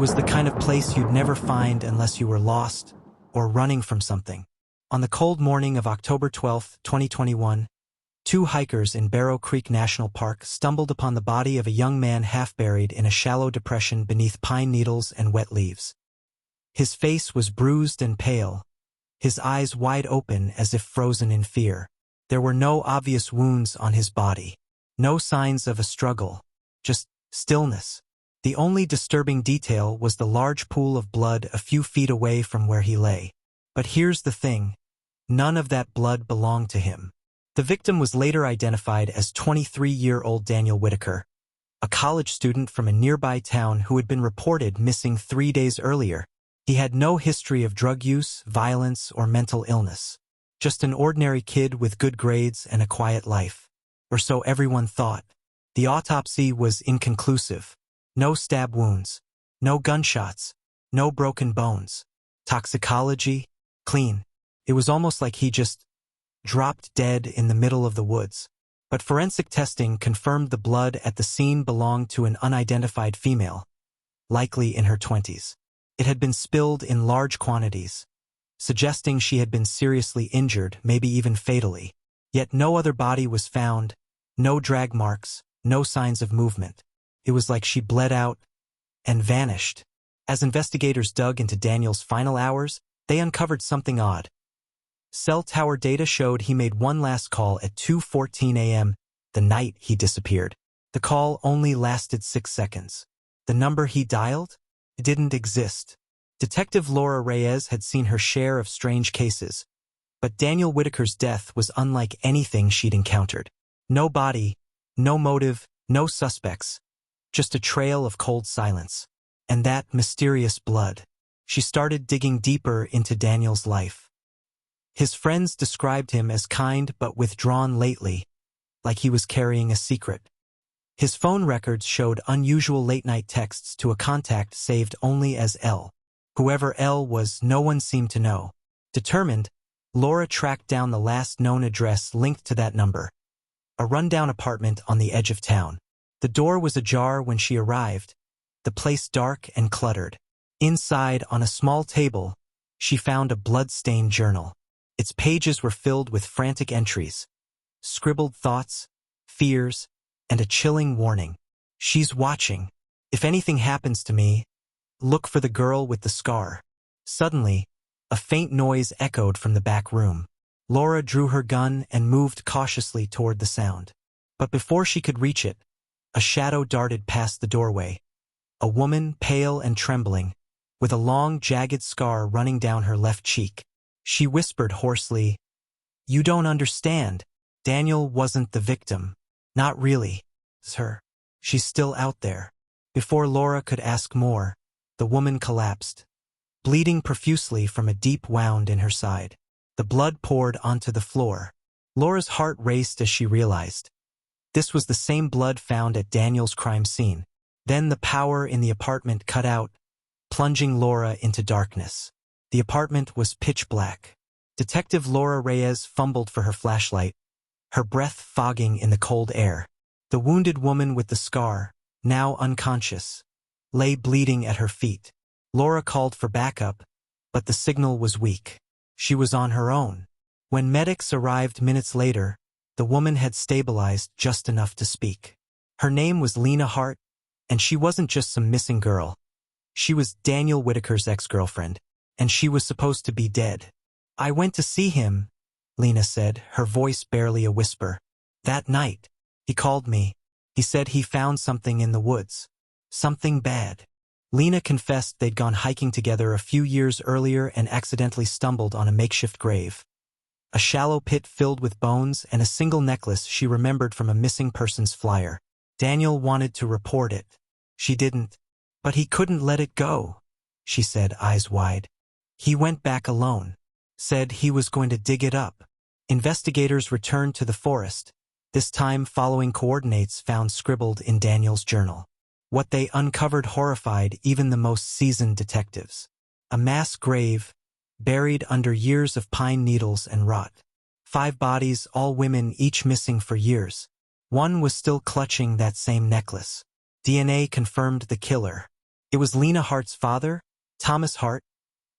was the kind of place you'd never find unless you were lost or running from something. On the cold morning of October 12, 2021, two hikers in Barrow Creek National Park stumbled upon the body of a young man half-buried in a shallow depression beneath pine needles and wet leaves. His face was bruised and pale, his eyes wide open as if frozen in fear. There were no obvious wounds on his body, no signs of a struggle, just stillness. The only disturbing detail was the large pool of blood a few feet away from where he lay. But here's the thing, none of that blood belonged to him. The victim was later identified as 23-year-old Daniel Whitaker, a college student from a nearby town who had been reported missing 3 days earlier. He had no history of drug use, violence, or mental illness. Just an ordinary kid with good grades and a quiet life. Or so everyone thought. The autopsy was inconclusive. No stab wounds. No gunshots. No broken bones. Toxicology? Clean. It was almost like he just dropped dead in the middle of the woods. But forensic testing confirmed the blood at the scene belonged to an unidentified female, likely in her 20s. It had been spilled in large quantities, suggesting she had been seriously injured, maybe even fatally. Yet no other body was found, no drag marks, no signs of movement. It was like she bled out and vanished. As investigators dug into Daniel's final hours, they uncovered something odd. Cell tower data showed he made one last call at 2:14 a.m. the night he disappeared. The call only lasted 6 seconds. The number he dialed? It didn't exist. Detective Laura Reyes had seen her share of strange cases, but Daniel Whitaker's death was unlike anything she'd encountered. No body, no motive, no suspects, just a trail of cold silence. And that mysterious blood. She started digging deeper into Daniel's life. His friends described him as kind but withdrawn lately, like he was carrying a secret. His phone records showed unusual late-night texts to a contact saved only as L. Whoever L was, no one seemed to know. Determined, Laura tracked down the last known address linked to that number. A rundown apartment on the edge of town. The door was ajar when she arrived, the place dark and cluttered. Inside, on a small table, she found a blood-stained journal. Its pages were filled with frantic entries, scribbled thoughts, fears, and a chilling warning. She's watching. If anything happens to me, look for the girl with the scar. Suddenly, a faint noise echoed from the back room. Laura drew her gun and moved cautiously toward the sound. But before she could reach it, a shadow darted past the doorway. A woman, pale and trembling, with a long, jagged scar running down her left cheek. She whispered hoarsely, "You don't understand. Daniel wasn't the victim. Not really. It's her. She's still out there." Before Laura could ask more, the woman collapsed, bleeding profusely from a deep wound in her side. The blood poured onto the floor. Laura's heart raced as she realized. This was the same blood found at Daniel's crime scene. Then the power in the apartment cut out, plunging Laura into darkness. The apartment was pitch black. Detective Laura Reyes fumbled for her flashlight, her breath fogging in the cold air. The wounded woman with the scar, now unconscious, lay bleeding at her feet. Laura called for backup, but the signal was weak. She was on her own. When medics arrived minutes later, the woman had stabilized just enough to speak. Her name was Lena Hart, and she wasn't just some missing girl. She was Daniel Whitaker's ex-girlfriend, and she was supposed to be dead. "I went to see him," Lena said, her voice barely a whisper. "That night, he called me. He said he found something in the woods. Something bad." Lena confessed they'd gone hiking together a few years earlier and accidentally stumbled on a makeshift grave. A shallow pit filled with bones and a single necklace she remembered from a missing persons flyer. Daniel wanted to report it. She didn't. But he couldn't let it go, she said, eyes wide. He went back alone. Said he was going to dig it up. Investigators returned to the forest, this time following coordinates found scribbled in Daniel's journal. What they uncovered horrified even the most seasoned detectives. A mass grave, buried under years of pine needles and rot. 5 bodies, all women, each missing for years. One was still clutching that same necklace. DNA confirmed the killer. It was Lena Hart's father, Thomas Hart,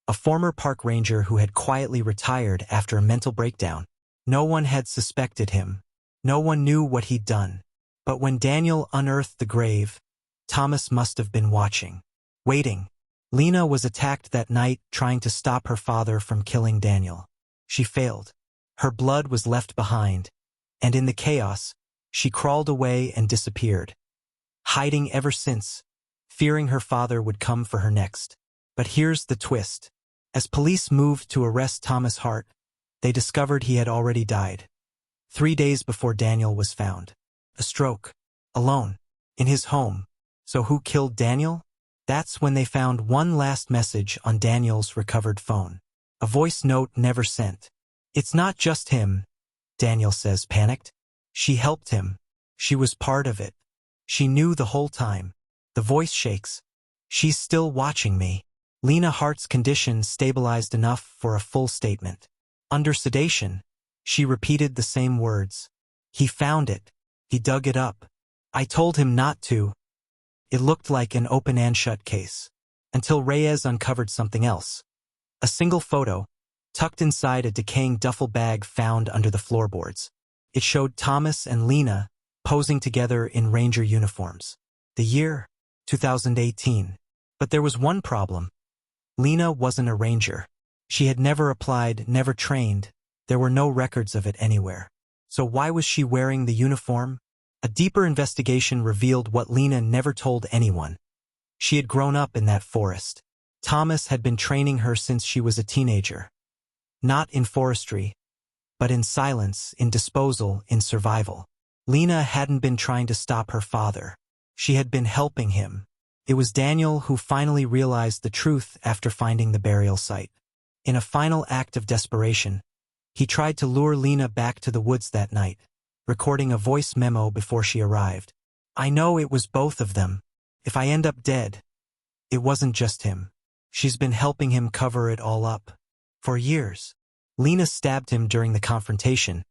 a former park ranger who had quietly retired after a mental breakdown. No one had suspected him. No one knew what he'd done. But when Daniel unearthed the grave, Thomas must have been watching, waiting. Lena was attacked that night trying to stop her father from killing Daniel. She failed. Her blood was left behind, and in the chaos, she crawled away and disappeared, hiding ever since, fearing her father would come for her next. But here's the twist. As police moved to arrest Thomas Hart, they discovered he had already died. 3 days before Daniel was found. A stroke. Alone. In his home. So who killed Daniel? That's when they found one last message on Daniel's recovered phone. A voice note never sent. "It's not just him," Daniel says, panicked. "She helped him. She was part of it. She knew the whole time." The voice shakes. "She's still watching me." Lena Hart's condition stabilized enough for a full statement. Under sedation, she repeated the same words. "He found it. He dug it up. I told him not to." It looked like an open and shut case. Until Reyes uncovered something else. A single photo, tucked inside a decaying duffel bag found under the floorboards. It showed Thomas and Lena posing together in ranger uniforms. The year? 2018. But there was one problem. Lena wasn't a ranger. She had never applied, never trained. There were no records of it anywhere. So why was she wearing the uniform? A deeper investigation revealed what Lena never told anyone. She had grown up in that forest. Thomas had been training her since she was a teenager. Not in forestry, but in silence, in disposal, in survival. Lena hadn't been trying to stop her father. She had been helping him. It was Daniel who finally realized the truth after finding the burial site. In a final act of desperation, he tried to lure Lena back to the woods that night, recording a voice memo before she arrived. "I know it was both of them. If I end up dead, it wasn't just him. She's been helping him cover it all up. For years." Lena stabbed him during the confrontation,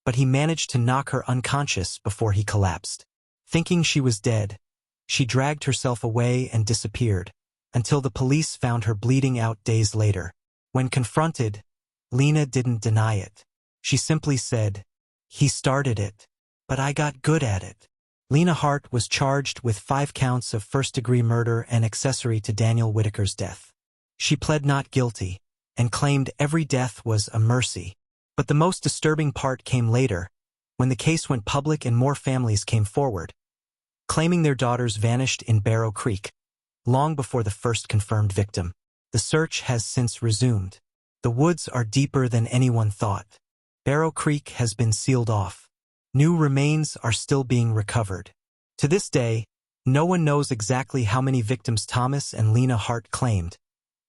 but he managed to knock her unconscious before he collapsed. Thinking she was dead, she dragged herself away and disappeared, until the police found her bleeding out days later. When confronted, Lena didn't deny it. She simply said, "He started it, but I got good at it." Lena Hart was charged with 5 counts of first-degree murder and accessory to Daniel Whitaker's death. She pled not guilty and claimed every death was a mercy. But the most disturbing part came later, when the case went public and more families came forward, claiming their daughters vanished in Barrow Creek, long before the first confirmed victim. The search has since resumed. The woods are deeper than anyone thought. Barrow Creek has been sealed off. New remains are still being recovered. To this day, no one knows exactly how many victims Thomas and Lena Hart claimed,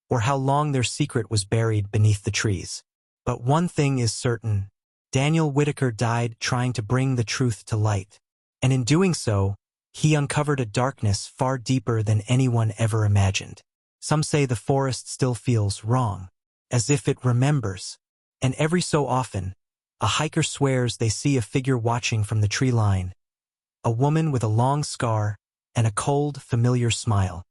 or how long their secret was buried beneath the trees. But one thing is certain. Daniel Whitaker died trying to bring the truth to light. And in doing so, he uncovered a darkness far deeper than anyone ever imagined. Some say the forest still feels wrong, as if it remembers. And every so often, a hiker swears they see a figure watching from the tree line. A woman with a long scar and a cold, familiar smile.